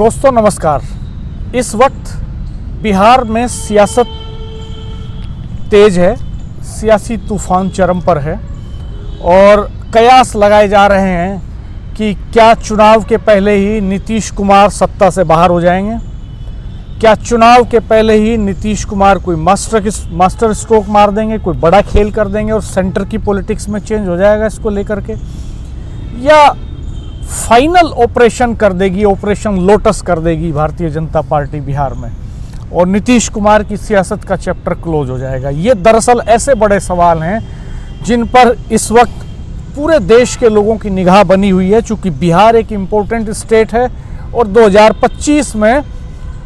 दोस्तों नमस्कार। इस वक्त बिहार में सियासत तेज है, सियासी तूफान चरम पर है और कयास लगाए जा रहे हैं कि क्या चुनाव के पहले ही नीतीश कुमार सत्ता से बाहर हो जाएंगे, क्या चुनाव के पहले ही नीतीश कुमार कोई मास्टर स्ट्रोक मार देंगे, कोई बड़ा खेल कर देंगे और सेंटर की पॉलिटिक्स में चेंज हो जाएगा इसको लेकर के, या फाइनल ऑपरेशन कर देगी, ऑपरेशन लोटस कर देगी भारतीय जनता पार्टी बिहार में और नीतीश कुमार की सियासत का चैप्टर क्लोज हो जाएगा। ये दरअसल ऐसे बड़े सवाल हैं जिन पर इस वक्त पूरे देश के लोगों की निगाह बनी हुई है, चूँकि बिहार एक इम्पोर्टेंट स्टेट है और 2025 में,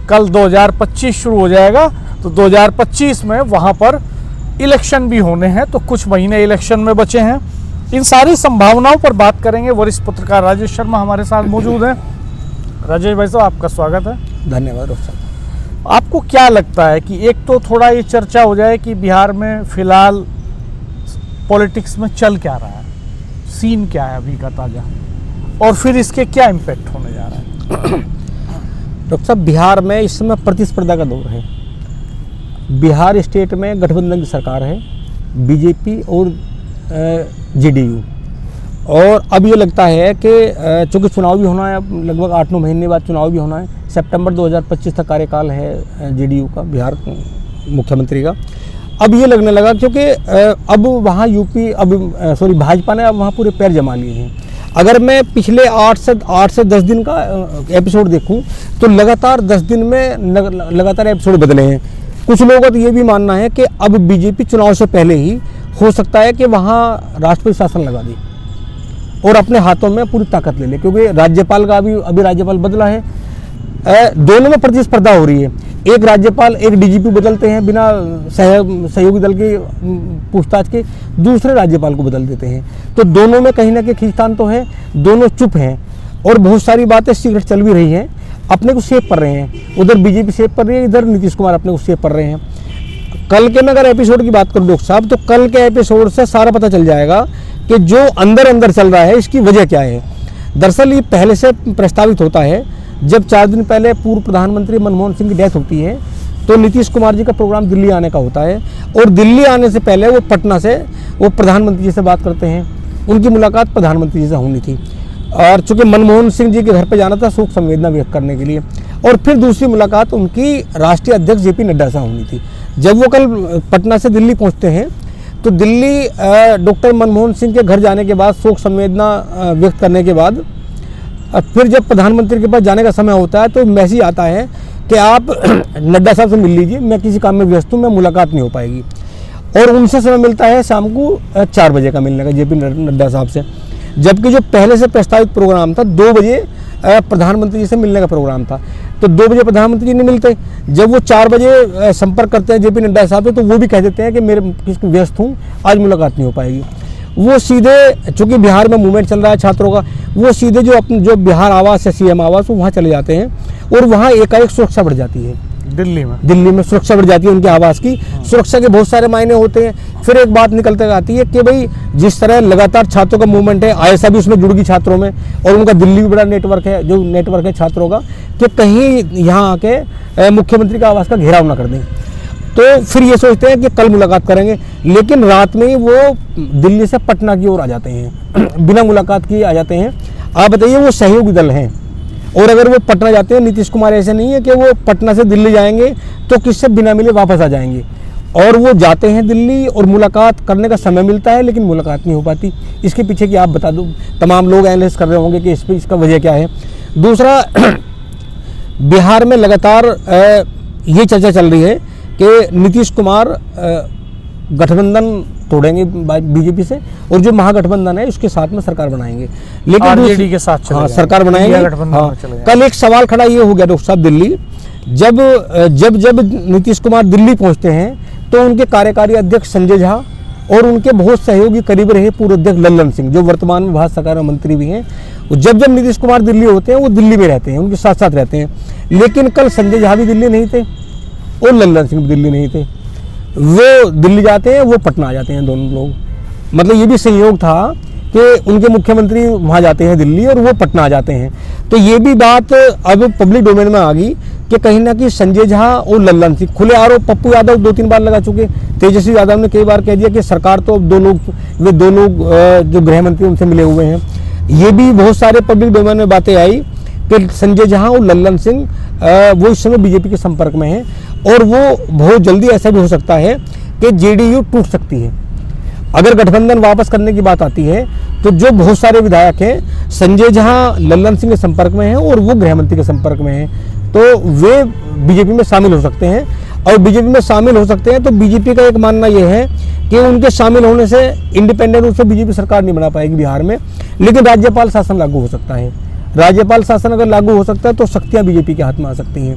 कल 2025 शुरू हो जाएगा तो 2025 में वहाँ पर इलेक्शन भी होने हैं, तो कुछ महीने इलेक्शन में बचे हैं। इन सारी संभावनाओं पर बात करेंगे। वरिष्ठ पत्रकार राजेश शर्मा हमारे साथ मौजूद हैं। राजेश भाई साहब, आपका स्वागत है। धन्यवाद साहब। आपको क्या लगता है कि एक तो थोड़ा ये चर्चा हो जाए कि बिहार में फिलहाल पॉलिटिक्स में चल क्या रहा है, सीन क्या है अभी का ताज़ा, और फिर इसके क्या इम्पैक्ट होने जा रहा है? डॉक्टर साहब, बिहार में इस समय प्रतिस्पर्धा का दौर है। बिहार स्टेट में गठबंधन की सरकार है, बीजेपी और जेडीयू, और अब ये लगता है कि चूँकि चुनाव भी होना है, अब लगभग 8-9 महीने बाद चुनाव भी होना है। सितंबर 2025 तक कार्यकाल है जेडीयू का, बिहार मुख्यमंत्री का। अब ये लगने लगा क्योंकि अब वहाँ भाजपा ने अब वहाँ पूरे पैर जमा लिए हैं। अगर मैं पिछले 8 से 10 दिन का एपिसोड देखूं तो लगातार 10 दिन में लगातार एपिसोड बदले हैं। कुछ लोगों का तो ये भी मानना है कि अब बीजेपी चुनाव से पहले ही हो सकता है कि वहाँ राष्ट्रपति शासन लगा दे और अपने हाथों में पूरी ताकत ले ले, क्योंकि राज्यपाल का अभी राज्यपाल बदला है। दोनों में प्रतिस्पर्धा हो रही है। एक राज्यपाल, एक डीजीपी बदलते हैं बिना सहयोगी दल के पूछताछ के, दूसरे राज्यपाल को बदल देते हैं। तो दोनों में कहीं ना कहीं खींचतान तो है, दोनों चुप हैं और बहुत सारी बातें सीक्रेट चल भी रही हैं, अपने को सेव कर रहे हैं। उधर बीजेपी सेव कर रही है, इधर नीतीश कुमार अपने को सेव कर रहे हैं। कल के मैं अगर एपिसोड की बात करूं डॉक्टर साहब, तो कल के एपिसोड से सारा पता चल जाएगा कि जो अंदर चल रहा है इसकी वजह क्या है। दरअसल ये पहले से प्रस्तावित होता है। जब 4 दिन पहले पूर्व प्रधानमंत्री मनमोहन सिंह की डेथ होती है तो नीतीश कुमार जी का प्रोग्राम दिल्ली आने का होता है, और दिल्ली आने से पहले वो पटना से वो प्रधानमंत्री जी से बात करते हैं। उनकी मुलाकात प्रधानमंत्री जी से होनी थी, और चूँकि मनमोहन सिंह जी के घर पर जाना था शोक संवेदना व्यक्त करने के लिए, और फिर दूसरी मुलाकात उनकी राष्ट्रीय अध्यक्ष जेपी नड्डा से होनी थी। जब वो कल पटना से दिल्ली पहुंचते हैं तो दिल्ली डॉक्टर मनमोहन सिंह के घर जाने के बाद, शोक संवेदना व्यक्त करने के बाद, फिर जब प्रधानमंत्री के पास जाने का समय होता है तो मैसेज आता है कि आप नड्डा साहब से मिल लीजिए, मैं किसी काम में व्यस्त हूँ, मैं मुलाकात नहीं हो पाएगी। और उनसे समय मिलता है शाम को 4 बजे का मिलने का जेपी नड्डा साहब से, जबकि जो पहले से प्रस्तावित प्रोग्राम था 2 बजे प्रधानमंत्री जी से मिलने का प्रोग्राम था। तो 2 बजे प्रधानमंत्री जी नहीं मिलते। जब वो 4 बजे संपर्क करते हैं जेपी नड्डा साहब से, तो वो भी कह देते हैं कि मेरे किसी व्यस्त हूँ, आज मुलाकात नहीं हो पाएगी। वो सीधे, चूँकि बिहार में मूवमेंट चल रहा है छात्रों का, वो सीधे जो बिहार आवास है, सीएम आवास, वो वहाँ चले जाते हैं और वहाँ एकाएक सुरक्षा बढ़ जाती है। दिल्ली में सुरक्षा बढ़ जाती है उनके आवास की। सुरक्षा के बहुत सारे मायने होते हैं। फिर एक बात निकल कर आती है कि भाई जिस तरह लगातार छात्रों का मूवमेंट है, आईएसआई भी उसमें जुड़ गई छात्रों में, और उनका दिल्ली भी बड़ा नेटवर्क है, जो नेटवर्क है छात्रों का, कि कहीं यहाँ आके मुख्यमंत्री का आवास का घेराव ना कर दें। तो फिर ये सोचते हैं कि कल मुलाकात करेंगे, लेकिन रात में ही वो दिल्ली से पटना की ओर आ जाते हैं, बिना मुलाकात किए आ जाते हैं। आप बताइए, वो सहयोगी दल हैं, और अगर वो पटना जाते हैं, नीतीश कुमार ऐसे नहीं है कि वो पटना से दिल्ली जाएंगे तो किससे बिना मिले वापस आ जाएंगे, और वो जाते हैं दिल्ली और मुलाकात करने का समय मिलता है लेकिन मुलाकात नहीं हो पाती। इसके पीछे की आप बता दो, तमाम लोग एनालिसिस कर रहे होंगे कि इसका वजह क्या है। दूसरा, बिहार में लगातार ये चर्चा चल रही है कि नीतीश कुमार गठबंधन तोड़ेंगे बीजेपी से, और जो महागठबंधन है उसके साथ में सरकार बनाएंगे, लेकिन आरजेडी के साथ सरकार बनाएंगे। कल एक सवाल खड़ा ये हो गया डॉक्टर साहब, दिल्ली जब नीतीश कुमार दिल्ली पहुंचते हैं तो उनके कार्यकारी अध्यक्ष संजय झा और उनके बहुत सहयोगी करीब रहे पूर्व अध्यक्ष लल्लन सिंह, जो वर्तमान में भारत सरकार में मंत्री भी हैं, जब नीतीश कुमार दिल्ली होते हैं वो दिल्ली में रहते हैं, उनके साथ साथ रहते हैं। लेकिन कल संजय झा भी दिल्ली नहीं थे और लल्लन सिंह भी दिल्ली नहीं थे। वो दिल्ली जाते हैं, वो पटना आ जाते हैं दोनों लोग। मतलब ये भी संयोग था कि उनके मुख्यमंत्री वहाँ जाते हैं दिल्ली और वो पटना आ जाते हैं। तो ये भी बात अब पब्लिक डोमेन में आ गई कि कहीं ना कहीं संजय झा और लल्लन सिंह खुले आरोप पप्पू यादव 2-3 बार लगा चुके, तेजस्वी यादव ने कई बार कह दिया कि सरकार तो अब वे दो लोग जो गृह मंत्री उनसे मिले हुए हैं। ये भी बहुत सारे पब्लिक डोमेन में बातें आई कि संजय झा और लल्लन सिंह वो इस समय बीजेपी के संपर्क में हैं और वो बहुत जल्दी ऐसा भी हो सकता है कि जेडीयू टूट सकती है। अगर गठबंधन वापस करने की बात आती है तो जो बहुत सारे विधायक हैं संजय झा लल्लन सिंह के संपर्क में हैं और वो गृह मंत्री के संपर्क में हैं, तो वे बीजेपी में शामिल हो सकते हैं। और बीजेपी में शामिल हो सकते हैं तो बीजेपी का एक मानना यह है कि उनके शामिल होने से इंडिपेंडेंट रूप से बीजेपी सरकार नहीं बना पाएगी बिहार में, लेकिन राज्यपाल शासन लागू हो सकता है। राज्यपाल शासन अगर लागू हो सकता है तो शक्तियाँ बीजेपी के हाथ में आ सकती हैं।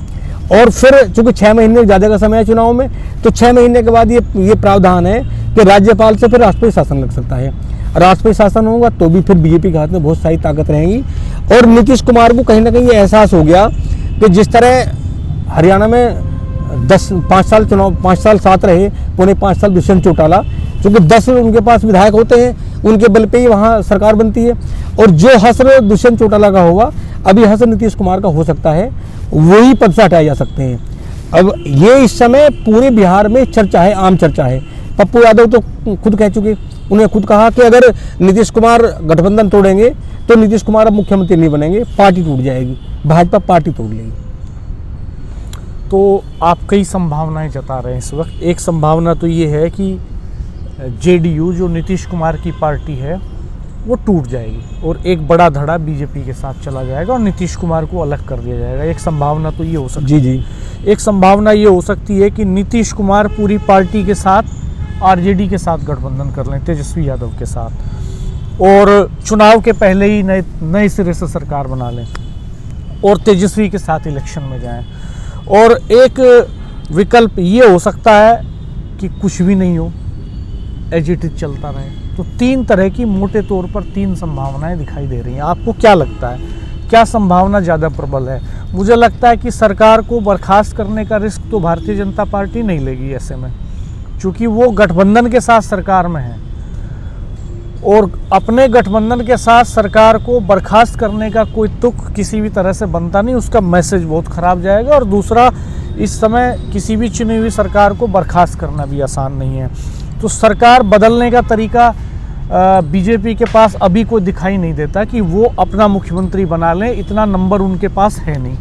और फिर चूंकि 6 महीने ज़्यादा का समय है चुनाव में, तो 6 महीने के बाद ये प्रावधान है कि राज्यपाल से फिर राष्ट्रपति शासन लग सकता है। राष्ट्रपति शासन होगा तो भी फिर बीजेपी के हाथ में बहुत सारी ताकत रहेगी। और नीतीश कुमार को कहीं ना कहीं ये एहसास हो गया कि जिस तरह हरियाणा में 5 साल साथ रहे, पौने 5 साल दुष्यंत चौटाला, क्योंकि 10 उनके पास विधायक होते हैं, उनके बल पे ही वहाँ सरकार बनती है। और जो हसर दुष्यंत चौटाला का होगा, अभी हसर नीतीश कुमार का हो सकता है, वही पद से हटाए जा सकते हैं। अब ये इस समय पूरे बिहार में चर्चा है, आम चर्चा है। पप्पू यादव तो खुद कह चुके, उन्हें खुद कहा कि अगर नीतीश कुमार गठबंधन तोड़ेंगे तो नीतीश कुमार अब मुख्यमंत्री नहीं बनेंगे, पार्टी टूट जाएगी, भाजपा पार्टी तोड़ लेगी। तो आप कई संभावनाएं जता रहे हैं इस वक्त। एक संभावना तो ये है कि जेडीयू जो नीतीश कुमार की पार्टी है वो टूट जाएगी और एक बड़ा धड़ा बीजेपी के साथ चला जाएगा और नीतीश कुमार को अलग कर दिया जाएगा। एक संभावना तो ये हो सकती है। जी। एक संभावना ये हो सकती है कि नीतीश कुमार पूरी पार्टी के साथ आरजेडी के साथ गठबंधन कर लें, तेजस्वी यादव के साथ, और चुनाव के पहले ही नए सिरे से सरकार बना लें और तेजस्वी के साथ इलेक्शन में जाएं। और एक विकल्प ये हो सकता है कि कुछ भी नहीं हो, एज इट इज चलता रहे। तो 3 तरह की मोटे तौर पर 3 संभावनाएं दिखाई दे रही हैं। आपको क्या लगता है, क्या संभावना ज़्यादा प्रबल है? मुझे लगता है कि सरकार को बर्खास्त करने का रिस्क तो भारतीय जनता पार्टी नहीं लेगी ऐसे में, क्योंकि वो गठबंधन के साथ सरकार में है और अपने गठबंधन के साथ सरकार को बर्खास्त करने का कोई तुक किसी भी तरह से बनता नहीं, उसका मैसेज बहुत ख़राब जाएगा। और दूसरा, इस समय किसी भी चुनी हुई सरकार को बर्खास्त करना भी आसान नहीं है। तो सरकार बदलने का तरीका बीजेपी के पास अभी कोई दिखाई नहीं देता कि वो अपना मुख्यमंत्री बना लें, इतना नंबर उनके पास है नहीं।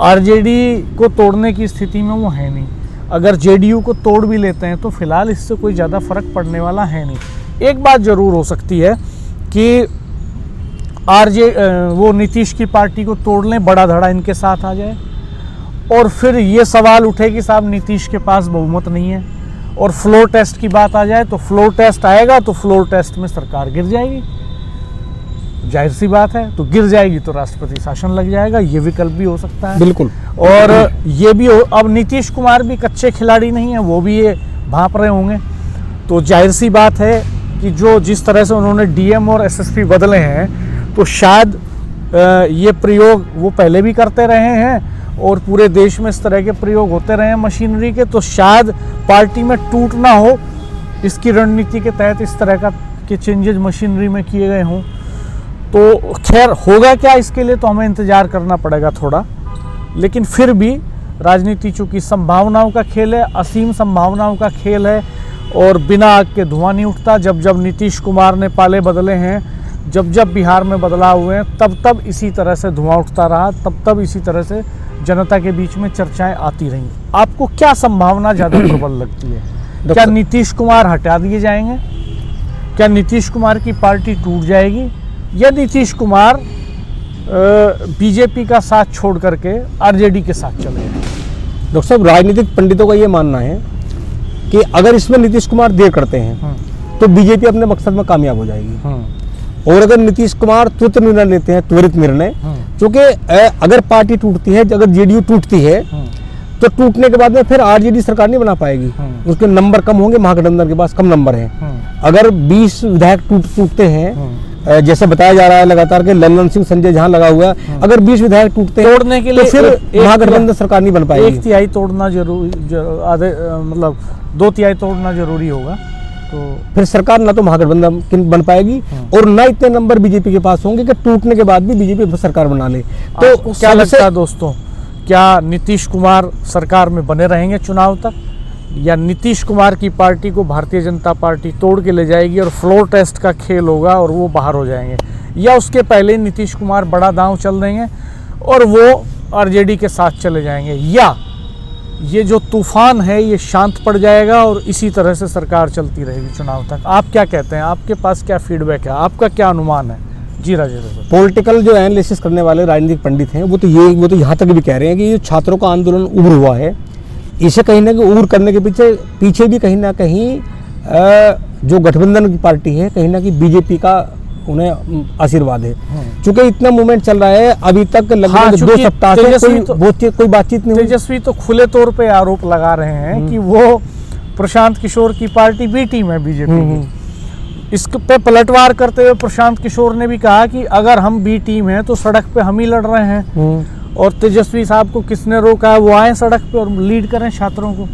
आरजेडी को तोड़ने की स्थिति में वो है नहीं। अगर जेडीयू को तोड़ भी लेते हैं तो फिलहाल इससे कोई ज़्यादा फर्क पड़ने वाला है नहीं। एक बात ज़रूर हो सकती है कि वो नीतीश की पार्टी को तोड़ लें, बड़ा धड़ा इनके साथ आ जाए और फिर ये सवाल उठे कि साहब नीतीश के पास बहुमत नहीं है और फ्लोर टेस्ट की बात आ जाए, तो फ्लोर टेस्ट आएगा तो फ्लोर टेस्ट में सरकार गिर जाएगी, जाहिर सी बात है। तो गिर जाएगी तो राष्ट्रपति शासन लग जाएगा, ये विकल्प भी हो सकता है। बिल्कुल। और ये भी हो, अब नीतीश कुमार भी कच्चे खिलाड़ी नहीं है, वो भी ये भांप रहे होंगे। तो जाहिर सी बात है कि जिस तरह से उन्होंने डीएम और एसएसपी बदले हैं, तो शायद ये प्रयोग वो पहले भी करते रहे हैं और पूरे देश में इस तरह के प्रयोग होते रहे हैं मशीनरी के, तो शायद पार्टी में टूट ना हो, इसकी रणनीति के तहत इस तरह के चेंजेस मशीनरी में किए गए हों। तो खैर होगा क्या, इसके लिए तो हमें इंतज़ार करना पड़ेगा थोड़ा। लेकिन फिर भी राजनीति चूँकि संभावनाओं का खेल है, असीम संभावनाओं का खेल है और बिना आग के धुआं नहीं उठता। जब जब नीतीश कुमार ने पाले बदले हैं, जब जब बिहार में बदलाव हुए हैं, तब तब इसी तरह से धुआं उठता रहा, तब तब इसी तरह से जनता के बीच में चर्चाएं आती रहीं। आपको क्या संभावना ज़्यादा प्रबल लगती है? क्या नीतीश कुमार हटा दिए जाएंगे? क्या नीतीश कुमार की पार्टी टूट जाएगी? या नीतीश कुमार बीजेपी का साथ छोड़ करके आरजेडी के साथ चले जाएंगे? डॉक्टर साहब, राजनीतिक पंडितों का ये मानना है कि अगर इसमें नीतीश कुमार देर करते हैं तो बीजेपी अपने मकसद में कामयाब हो जाएगी। और अगर नीतीश कुमार तुरंत निर्णय लेते हैं, त्वरित निर्णय, क्योंकि अगर पार्टी टूटती है, अगर जेडीयू टूटती है, तो टूटने के बाद में फिर आरजेडी सरकार नहीं बना पाएगी। उसके नंबर कम होंगे, महागठबंधन के पास कम नंबर है। अगर 20 विधायक टूटते हैं, जैसे बताया जा रहा है लगातार कि लल्लन सिंह, संजय झा लगा हुआ है, अगर 20 विधायक टूटते हैं तोड़ने के लिए तो फिर महागठबंधन सरकार नहीं बन पाएगी। 1/3 तोड़ना जरूरी, मतलब 2/3 तोड़ना जरूरी होगा। फिर सरकार ना तो महागठबंधन बन पाएगी और ना इतने नंबर बीजेपी के पास होंगे कि टूटने के बाद भी बीजेपी सरकार बना ले। तो क्या लगता है दोस्तों, क्या नीतीश कुमार सरकार में बने रहेंगे चुनाव तक, या नीतीश कुमार की पार्टी को भारतीय जनता पार्टी तोड़ के ले जाएगी और फ्लोर टेस्ट का खेल होगा और वो बाहर हो जाएंगे, या उसके पहले नीतीश कुमार बड़ा दांव चल देंगे और वो आरजेडी के साथ चले जाएंगे, या ये जो तूफान है ये शांत पड़ जाएगा और इसी तरह से सरकार चलती रहेगी चुनाव तक? आप क्या कहते हैं, आपके पास क्या फीडबैक है, आपका क्या अनुमान है? जी राजेश। पॉलिटिकल जो एनालिसिस करने वाले राजनीतिक पंडित हैं वो तो यहाँ तक भी कह रहे हैं कि ये छात्रों का आंदोलन उग्र हुआ है, इसे कहीं ना कहीं उग्र करने के पीछे भी कहीं ना कहीं जो गठबंधन की पार्टी है कहीं ना कहीं बीजेपी का उन्हें आशीर्वाद है। चूंकि इतना मूवमेंट चल रहा है अभी तक लगभग 2 सप्ताह से कोई बातचीत नहीं हुई। तेजस्वी तो खुले तौर पे आरोप लगा रहे हैं कि वो प्रशांत किशोर की पार्टी बी टीम है बीजेपी की। इस पे पलटवार करते हुए प्रशांत किशोर ने भी कहा कि अगर हम बी टीम है तो सड़क पे हम ही लड़ रहे हैं, और तेजस्वी साहब को किसने रोका है वो आए सड़क पे और लीड करें छात्रों को,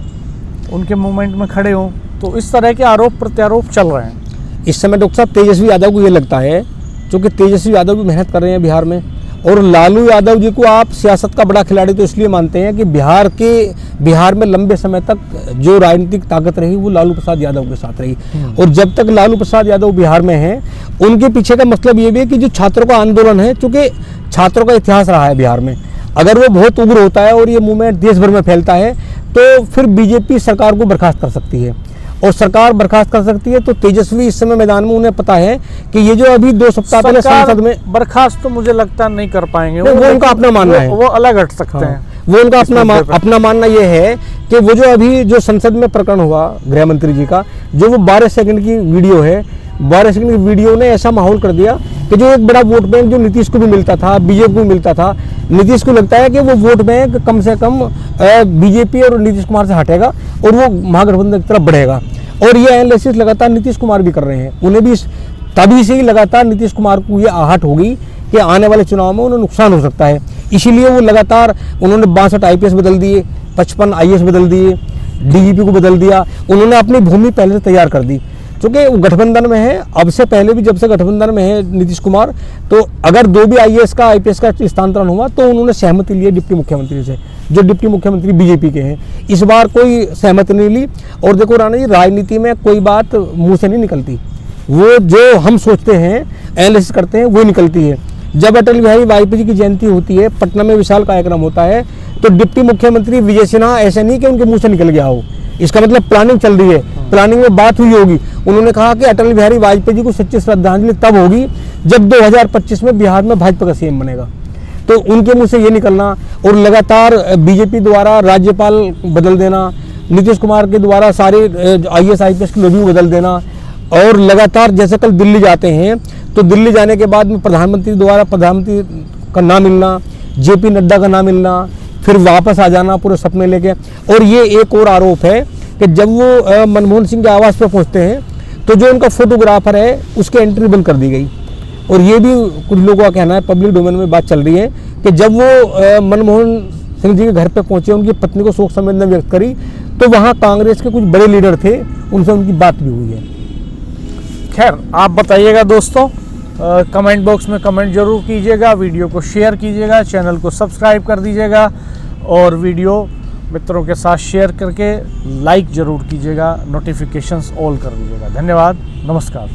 उनके मूवमेंट में खड़े हों। तो इस तरह के आरोप प्रत्यारोप चल रहे हैं इस समय। डॉक्टर साहब तेजस्वी यादव को ये लगता है, क्योंकि तेजस्वी यादव भी मेहनत कर रहे हैं बिहार में, और लालू यादव जी को आप सियासत का बड़ा खिलाड़ी तो इसलिए मानते हैं कि बिहार में लंबे समय तक जो राजनीतिक ताकत रही वो लालू प्रसाद यादव के साथ रही, और जब तक लालू प्रसाद यादव बिहार में हैं उनके पीछे का मतलब ये भी है कि जो छात्रों का आंदोलन है, चूँकि छात्रों का इतिहास रहा है बिहार में, अगर वो बहुत उग्र होता है और ये मूवमेंट देश भर में फैलता है तो फिर बीजेपी सरकार को बर्खास्त कर सकती है, और सरकार बर्खास्त कर सकती है। तो तेजस्वी इस समय मैदान में, उन्हें पता है कि ये जो अभी 2 सप्ताह पहले संसद में बर्खास्त तो मुझे लगता नहीं कर पाएंगे, वो उनका अपना मानना है, वो अलग हट सकते हैं। वो उनका अपना मानना ये है कि वो जो अभी जो संसद में प्रकरण हुआ गृह मंत्री जी का, जो वो 12 सेकंड की वीडियो है, 12 सेकंड की वीडियो ने ऐसा माहौल कर दिया कि जो एक बड़ा वोट बैंक जो नीतीश को भी मिलता था, बीजेपी को भी मिलता था, नीतीश को लगता है कि वो वोट बैंक कम से कम बीजेपी और नीतीश कुमार से हटेगा और वो महागठबंधन की तरफ बढ़ेगा। और ये एनालिसिस लगातार नीतीश कुमार भी कर रहे हैं, उन्हें भी तभी से ही लगातार नीतीश कुमार को ये आहट होगी कि आने वाले चुनाव में उन्हें नुकसान हो सकता है, इसीलिए वो लगातार उन्होंने 62 IPS बदल दिए, 55 IAS बदल दिए, DGP को बदल दिया, उन्होंने अपनी भूमि पहले से तैयार कर दी, क्योंकि वो गठबंधन में है। अब से पहले भी जब से गठबंधन में है नीतीश कुमार, तो अगर 2 भी IAS का IPS का स्थानांतरण हुआ तो उन्होंने सहमति ली डिप्टी मुख्यमंत्री से, जो डिप्टी मुख्यमंत्री बीजेपी के हैं। इस बार कोई सहमति नहीं ली। और देखो राणा जी, राजनीति में कोई बात मुंह से नहीं निकलती, वो जो हम सोचते हैं, एनालिसिस करते हैं, वो निकलती है। जब अटल बिहारी वाजपेयी जी की जयंती होती है, पटना में विशाल कार्यक्रम होता है, तो डिप्टी मुख्यमंत्री विजय सिन्हा ऐसा नहीं कि उनके मुंह से निकल गया हो, इसका मतलब प्लानिंग चल रही है, प्लानिंग में बात हुई होगी। उन्होंने कहा कि अटल बिहारी वाजपेयी जी को सच्ची श्रद्धांजलि तब होगी जब 2025 में बिहार में भाजपा का सीएम बनेगा। तो उनके मुंह से ये निकलना, और लगातार बीजेपी द्वारा राज्यपाल बदल देना, नीतीश कुमार के द्वारा सारे IAS IPS की लोबिंग बदल देना, और लगातार जैसे कल दिल्ली जाते हैं तो दिल्ली जाने के बाद में प्रधानमंत्री द्वारा प्रधानमंत्री का नाम मिलना, JP नड्डा का नाम मिलना, फिर वापस आ जाना पूरे सपने लेके। और ये एक और आरोप है कि जब वो मनमोहन सिंह के आवास पर पहुंचते हैं तो जो उनका फोटोग्राफर है उसकी एंट्री बंद कर दी गई। और ये भी कुछ लोगों का कहना है, पब्लिक डोमेन में बात चल रही है कि जब वो मनमोहन सिंह जी के घर पे पहुंचे, उनकी पत्नी को शोक संवेदना व्यक्त करी, तो वहाँ कांग्रेस के कुछ बड़े लीडर थे, उनसे उनकी बात भी हुई है। खैर, आप बताइएगा दोस्तों, कमेंट बॉक्स में कमेंट जरूर कीजिएगा, वीडियो को शेयर कीजिएगा, चैनल को सब्सक्राइब कर दीजिएगा, और वीडियो मित्रों के साथ शेयर करके लाइक ज़रूर कीजिएगा, नोटिफिकेशंस ऑल कर दीजिएगा। धन्यवाद, नमस्कार।